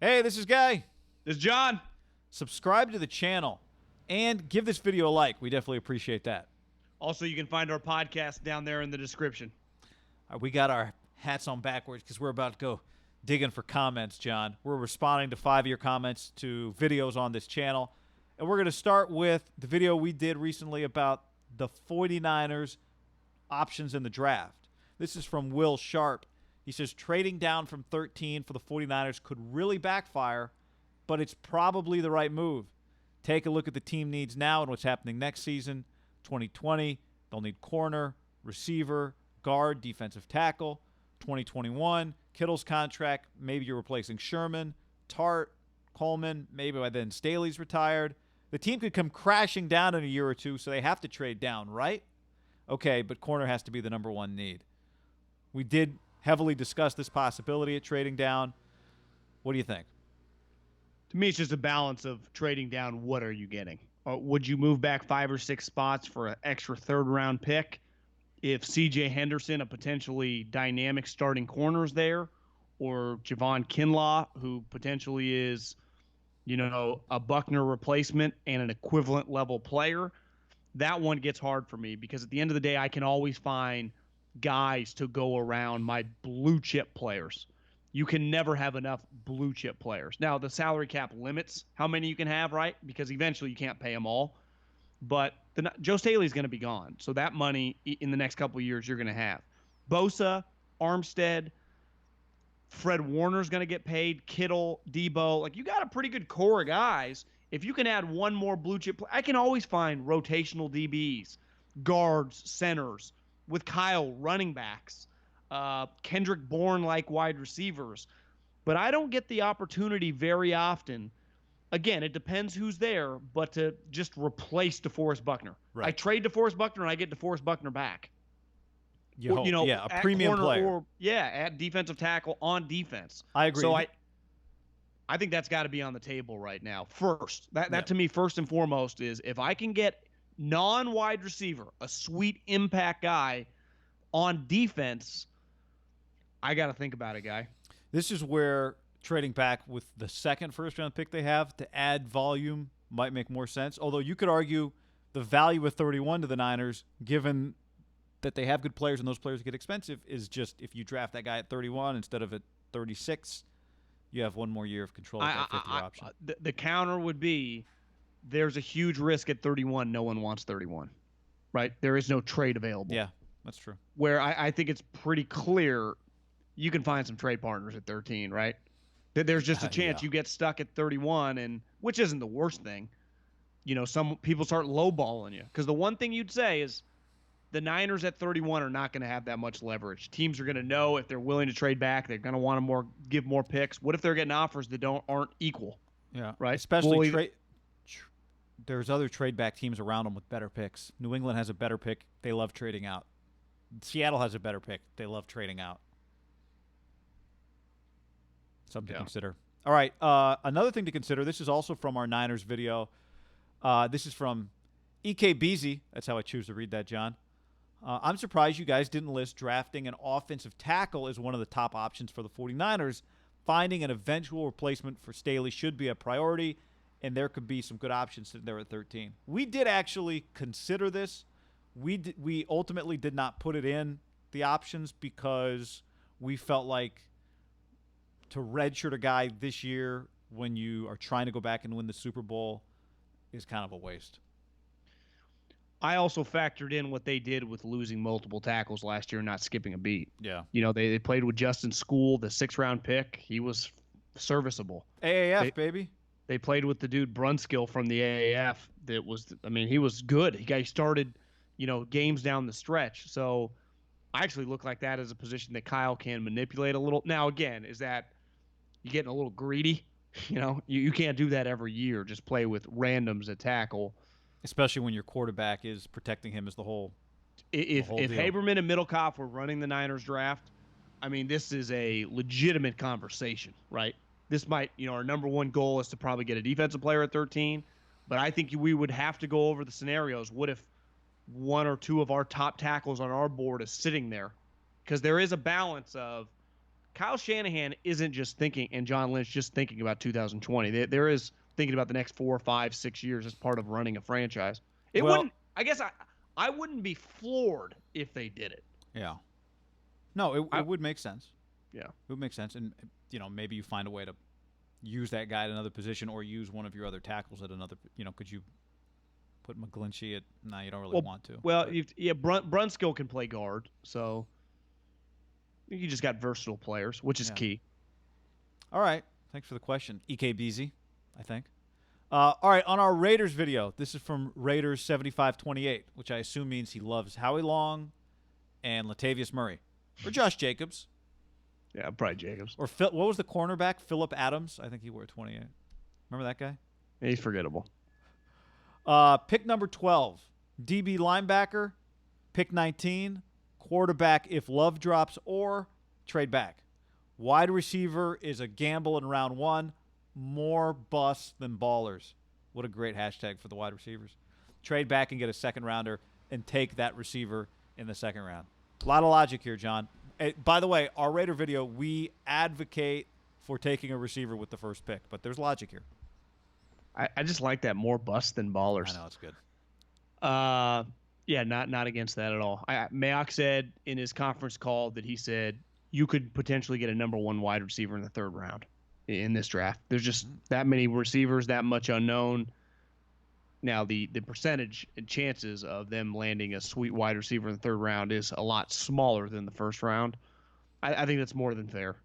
Hey, this is Guy. This is John. Subscribe to the channel and give this video a like. We definitely appreciate that. Also, you can find our podcast down there in the description. We got our hats on backwards because we're about to go digging for comments, John. We're responding to 5-year comments to videos on this channel. And we're going to start with the video we did recently about the 49ers options in the draft. This is from Will Sharp. He says, trading down from 13 for the 49ers could really backfire, but it's probably the right move. Take a look at the team needs now and what's happening next season. 2020, they'll need corner, receiver, guard, defensive tackle. 2021, Kittle's contract, maybe you're replacing Sherman, Tart, Coleman, maybe by then Staley's retired. The team could come crashing down in a year or two, so they have to trade down, right? Okay, but corner has to be the number one need. We did heavily discuss this possibility of trading down. What do you think? To me, it's just a balance of trading down. What are you getting? Would you move back 5 or 6 spots for an extra third-round pick if C.J. Henderson, a potentially dynamic starting corner, is there, or Javon Kinlaw, who potentially is, a Buckner replacement and an equivalent level player? That one gets hard for me because at the end of the day, I can always find guys to go around my blue chip players. You can never have enough blue chip players. Now, the salary cap limits how many you can have, right? Because eventually you can't pay them all. But Joe Staley's going to be gone. So that money in the next couple of years you're going to have. Bosa, Armstead, Fred Warner's going to get paid, Kittle, Debo. Like, you got a pretty good core of guys. If you can add one more blue chip I can always find rotational DBs, guards, centers, with Kyle, running backs, Kendrick Bourne-like wide receivers. But I don't get the opportunity very often. Again, it depends who's there, but to just replace DeForest Buckner. Right. I trade DeForest Buckner and I get DeForest Buckner back. A premium player. Or, at defensive tackle on defense. I agree. So I think that's got to be on the table right now. First, that to me, first and foremost, is if I can get non-wide receiver, a sweet impact guy on defense, I got to think about it, Guy. This is where trading back with the second first-round pick they have to add volume might make more sense. Although you could argue the value of 31 to the Niners, given that they have good players and those players get expensive, is just if you draft that guy at 31 instead of at 36, you have one more year of control of that fifth-year option. The counter would be there's a huge risk at 31. No one wants 31, right? There is no trade available. Yeah, that's true. Where I think it's pretty clear you can find some trade partners at 13, right? There's just a chance you get stuck at 31, and which isn't the worst thing. Some people start lowballing you because the one thing you'd say is the Niners at 31 are not going to have that much leverage. Teams are going to know if they're willing to trade back, they're going to want to give more picks. What if they're getting offers that aren't equal? Yeah, right. Especially there's other trade back teams around them with better picks. New England has a better pick. They love trading out. Seattle has a better pick. They love trading out. Something to consider. All right, another thing to consider. This is also from our Niners video. This is from E.K. Beasy. That's how I choose to read that, John. I'm surprised you guys didn't list drafting an offensive tackle as one of the top options for the 49ers. Finding an eventual replacement for Staley should be a priority, and there could be some good options sitting there at 13. We did actually consider this. We ultimately did not put it in the options because we felt like to redshirt a guy this year when you are trying to go back and win the Super Bowl is kind of a waste. I also factored in what they did with losing multiple tackles last year and not skipping a beat. Yeah. They played with Justin School, the 6th-round pick. He was serviceable. AAF, baby. They played with the dude Brunskill from the AAF. He was good. He started, games down the stretch. So I actually look like that as a position that Kyle can manipulate a little. Now, again, is that you're getting a little greedy? You can't do that every year. Just play with randoms at tackle. Especially when your quarterback is protecting him as the whole. If Haberman and Middlecoff were running the Niners draft, this is a legitimate conversation, right? This might, our number one goal is to probably get a defensive player at 13, but I think we would have to go over the scenarios. What if one or two of our top tackles on our board is sitting there? Because there is a balance of Kyle Shanahan isn't just thinking, and John Lynch just thinking about 2020. There is thinking about the next 4, 5, 6 years as part of running a franchise. It Well, wouldn't. I guess I wouldn't be floored if they did it. Yeah. No, it would make sense. Yeah. It would make sense. And, maybe you find a way to use that guy at another position or use one of your other tackles at another, could you put McGlinchey at, no, you don't really want to. Well, Brunskill can play guard, so you just got versatile players, which is key. All right. Thanks for the question. EKBZ, I think. All right, on our Raiders video, this is from Raiders 7528, which I assume means he loves Howie Long and Latavius Murray. Or Josh Jacobs. Yeah, probably Jacobs. Or what was the cornerback? Phillip Adams. I think he wore 28. Remember that guy? Yeah, he's forgettable. Pick number 12, DB linebacker. Pick 19, quarterback if Love drops or trade back. Wide receiver is a gamble in round 1. More busts than ballers. What a great hashtag for the wide receivers. Trade back and get a second rounder and take that receiver in the second round. A lot of logic here, John. By the way, our Raider video, we advocate for taking a receiver with the first pick, but there's logic here. I just like that, more busts than ballers. I know, it's good. Yeah, not against that at all. Mayock said in his conference call that he said you could potentially get a number 1 wide receiver in the 3rd round in this draft. There's just that many receivers, that much unknown. Now, the percentage and chances of them landing a sweet wide receiver in the 3rd round is a lot smaller than the 1st round. I think that's more than fair.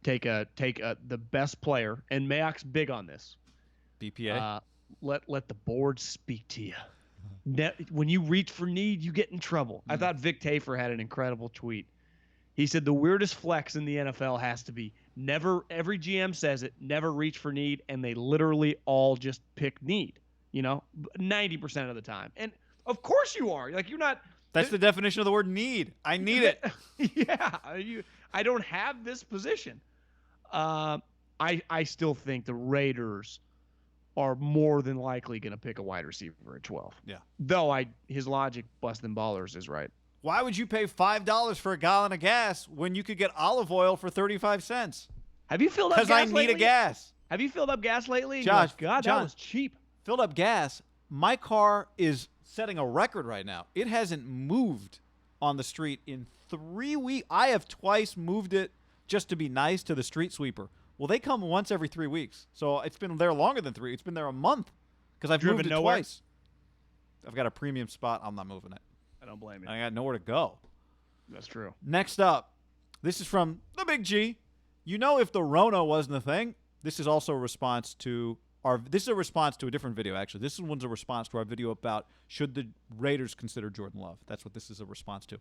Take the best player, and Mayock's big on this. BPA. Let the board speak to you. When you reach for need, you get in trouble. I thought Vic Tafur had an incredible tweet. He said the weirdest flex in the NFL has to be never. Every GM says it. Never reach for need, and they literally all just pick need. 90% of the time. And of course you are. Like, you're not. That's the definition of the word need. I need it. Yeah. I don't have this position. I still think the Raiders are more than likely going to pick a wide receiver at 12. Yeah. Though his logic, busting ballers, is right. Why would you pay $5 for a gallon of gas when you could get olive oil for 35 cents? Have you filled up gas lately? Because I need a gas. Have you filled up gas lately? Josh, God, John, that was cheap. Filled up gas. My car is setting a record right now. It hasn't moved on the street in 3 weeks. I have twice moved it just to be nice to the street sweeper. Well, they come once every 3 weeks. So it's been there longer than 3. It's been there a month because I've moved it twice. I've got a premium spot. I'm not moving it. I don't blame you. I got nowhere to go. That's true. Next up, this is from the Big G. If the Rona wasn't a thing, this is also a response to this is a response to a different video, actually. This one's a response to our video about should the Raiders consider Jordan Love. That's what this is a response to.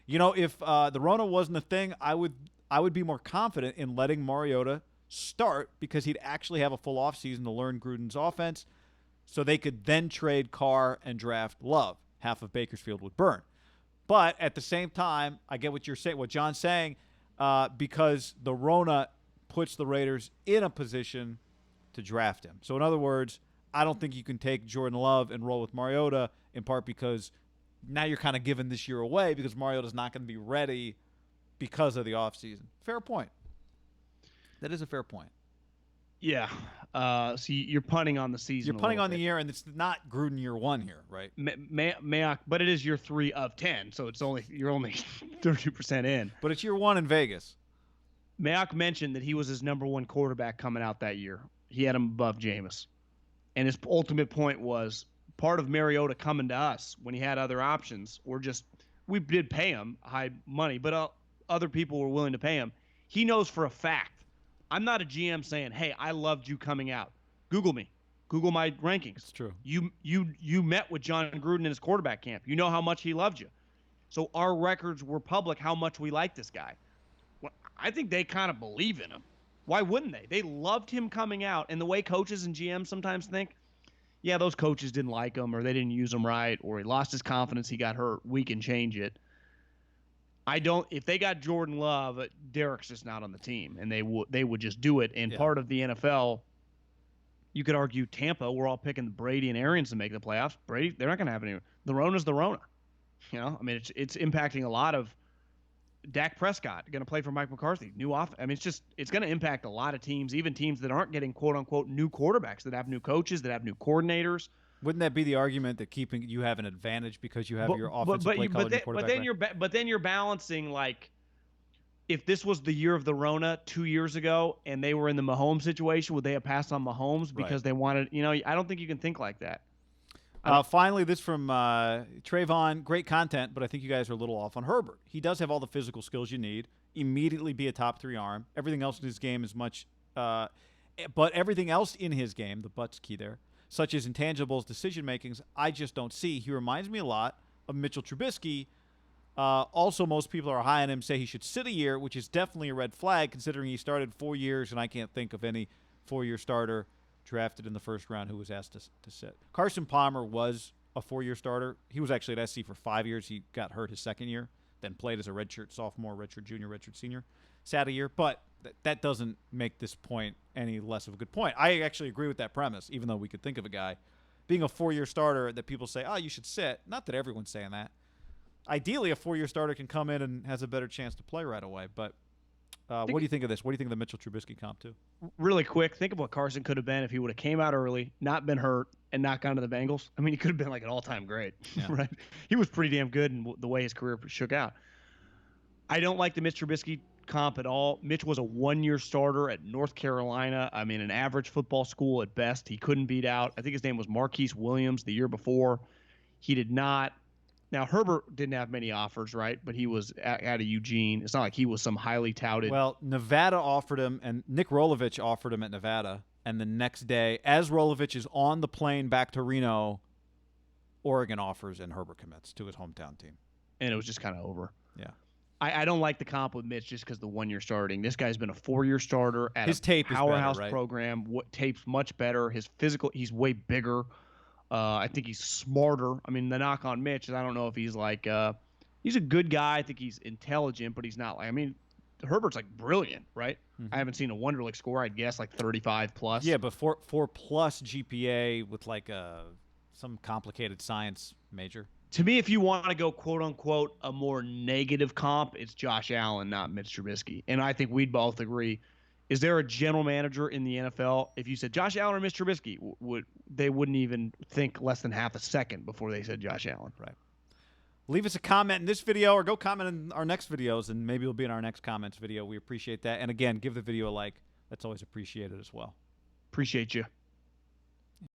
If the Rona wasn't a thing, I would be more confident in letting Mariota start because he'd actually have a full offseason to learn Gruden's offense so they could then trade Carr and draft Love. Half of Bakersfield would burn. But at the same time, I get what you're saying, what John's saying, because the Rona puts the Raiders in a position to draft him. So in other words, I don't think you can take Jordan Love and roll with Mariota, in part because now you're kind of giving this year away because Mariota's not going to be ready because of the offseason. Fair point. That is a fair point. Yeah. So you're punting on the season. You're punting on the year, and it's not Gruden year 1 here, right? Mayock, but it is year 3 of 10, so you're only 32% in. But it's year 1 in Vegas. Mayock mentioned that he was his number 1 quarterback coming out that year. He had him above Jameis. And his ultimate point was part of Mariota coming to us when he had other options, we did pay him high money, but other people were willing to pay him. He knows for a fact. I'm not a GM saying, hey, I loved you coming out. Google me. Google my rankings. It's true. You met with John Gruden in his quarterback camp. You know how much he loved you. So our records were public how much we like this guy. Well, I think they kind of believe in him. Why wouldn't they? They loved him coming out. And the way coaches and GMs sometimes think, yeah, those coaches didn't like him or they didn't use him right or he lost his confidence, he got hurt. We can change it. If they got Jordan Love, Derek's just not on the team, and they would just do it. And part of the NFL, you could argue Tampa, we're all picking Brady and Arians to make the playoffs. Brady, they're not going to have any. The Rona's the Rona. I mean, it's impacting a lot of Dak Prescott going to play for Mike McCarthy. New off. I mean, it's going to impact a lot of teams, even teams that aren't getting quote unquote new quarterbacks, that have new coaches, that have new coordinators. Wouldn't that be the argument that keeping you have an advantage because you have your offensive play caller and your quarterback? But then you're balancing, like, if this was the year of the Rona 2 years ago and they were in the Mahomes situation, would they have passed on Mahomes because they wanted? I don't think you can think like that. Finally, this from Trayvon. Great content, but I think you guys are a little off on Herbert. He does have all the physical skills you need. Immediately be a top 3 arm. Everything else in his game is much, but everything else in his game, the but's key there, such as intangibles, decision makings, I just don't see. He reminds me a lot of Mitchell Trubisky. Also, most people are high on him, say he should sit a year, which is definitely a red flag considering he started 4 years, and I can't think of any 4-year starter drafted in the first round who was asked to sit. Carson Palmer was a 4-year starter. He was actually at SC for 5 years. He got hurt his second year, then played as a redshirt sophomore, redshirt junior, redshirt senior. Sat a year, but that doesn't make this point any less of a good point. I actually agree with that premise, even though we could think of a guy being a 4-year starter that people say, oh, you should sit. Not that everyone's saying that. Ideally, a 4-year starter can come in and has a better chance to play right away. But what do you think of this? What do you think of the Mitchell Trubisky comp, too? Really quick, think of what Carson could have been if he would have came out early, not been hurt, and not gone to the Bengals. I mean, he could have been like an all-time great, right? He was pretty damn good in the way his career shook out. I don't like the Mitch Trubisky comp at all. Mitch was a 1-year starter at North Carolina. I mean, an average football school at best. He couldn't beat out. I think his name was Marquise Williams the year before. He did not. Now, Herbert didn't have many offers, right? But he was out of Eugene. It's not like he was some highly touted. Well, Nevada offered him, and Nick Rolovich offered him at Nevada. And the next day, as Rolovich is on the plane back to Reno, Oregon offers and Herbert commits to his hometown team. And it was just kind of over. Yeah. I don't like the comp with Mitch just because the 1-year starting. This guy's been a 4-year starter at his a tape powerhouse is better, right? program. Tape's much better. His physical, he's way bigger. I think he's smarter. I mean, the knock on Mitch is I don't know if he's like he's a good guy. I think he's intelligent, but he's not like, I mean, Herbert's like brilliant, right? I haven't seen a Wonderlic score. I'd guess like 35 plus. Yeah, but 4+ GPA with like some complicated science major. To me, if you want to go quote unquote a more negative comp, it's Josh Allen, not Mitch Trubisky. And I think we'd both agree. Is there a general manager in the NFL? If you said Josh Allen or Mitch Trubisky, they wouldn't even think less than half a second before they said Josh Allen. Right. Leave us a comment in this video or go comment in our next videos, and maybe it'll be in our next comments video. We appreciate that. And again, give the video a like. That's always appreciated as well. Appreciate you.